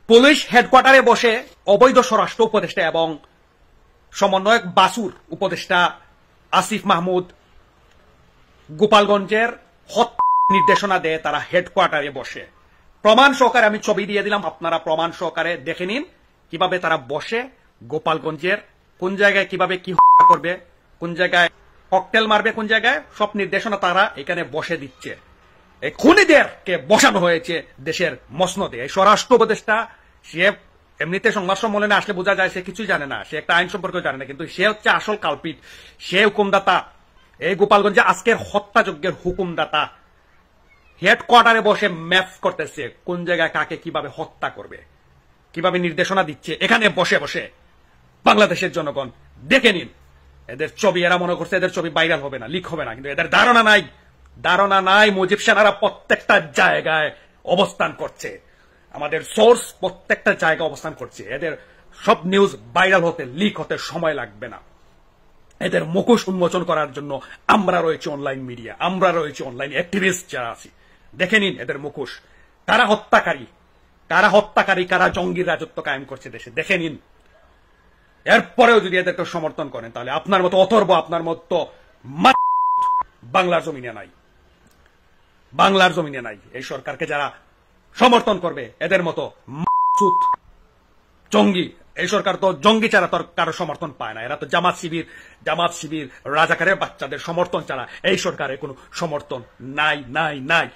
Police হেডকোয়ার্টারে বসে অবৈধ স্বরাষ্ট্র উপদেষ্টা এবং সমন্বয়ক বাসুর উপদেষ্টা আসিফ মাহমুদ গোপালগঞ্জের হত্যা নির্দেশনা দেয় তারা হেডকোয়ার্টারে বসে। প্রমাণ সহকারে আমি ছবি দিয়ে দিলাম, আপনারা প্রমাণ সহকারে দেখে নিন কিভাবে তারা বসে গোপালগঞ্জের কোন জায়গায় কিভাবে কি হত্যা করবে, কোন জায়গায় ককটেল মারবে, কোন জায়গায় সব নির্দেশনা তারা এখানে বসে দিচ্ছে। এই খুনিদেরকে বসানো হয়েছে দেশের মসনদে। এই স্বরাষ্ট্র উপদেষ্টা সে এমনিতে সংবাদ সম্মেলনে আসলে বোঝা যায় সে কিছুই জানে না, সে একটা আইন সম্পর্কে জানে না, কিন্তু সে হচ্ছে আসল কালপিট, সে হুকুমদাতা, এই গোপালগঞ্জে আজকের হত্যাযজ্ঞের হুকুমদাতা। হেডকোয়ার্টারে বসে ম্যাপ করতেছে কোন জায়গায় কাকে কিভাবে হত্যা করবে, কিভাবে নির্দেশনা দিচ্ছে এখানে বসে বসে। বাংলাদেশের জনগণ দেখে নিন এদের ছবি। এরা মনে করছে এদের ছবি ভাইরাল হবে না, লিক হবে না, কিন্তু এদের ধারণা নাই মুজিব সেনারা প্রত্যেকটা জায়গায় অবস্থান করছে, আমাদের সোর্স প্রত্যেকটা জায়গায় অবস্থান করছে। এদের সব নিউজ ভাইরাল হতে, লিক হতে সময় লাগবে না। এদের মুখোশ উন্মোচন করার জন্য আমরা রয়েছে অনলাইন মিডিয়া, আমরা রয়েছে অনলাইন অ্যাক্টিভিস্ট যারা আছি। দেখে নিন এদের মুখোশ, কারা হত্যাকারী, কারা জঙ্গির রাজত্ব কায়েম করছে দেশে, দেখে নিন। এরপরেও যদি এদেরকে সমর্থন করেন তাহলে আপনার মতো অথর্ব, আপনার মতো বাংলার জমিনে নাই। এই সরকারকে যারা সমর্থন করবে এদের মতো জঙ্গি, এই সরকার তো জঙ্গি ছাড়া তোর কারো সমর্থন পায় না। এরা তো জামাত শিবির রাজাকারের বাচ্চাদের সমর্থন ছাড়া এই সরকারের কোনো সমর্থন নাই।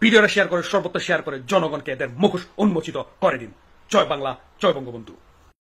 ভিডিওটা শেয়ার করে, সর্বত্র শেয়ার করে জনগণকে এদের মুখোশ উন্মোচিত করে দিন। জয় বাংলা, জয় বঙ্গবন্ধু।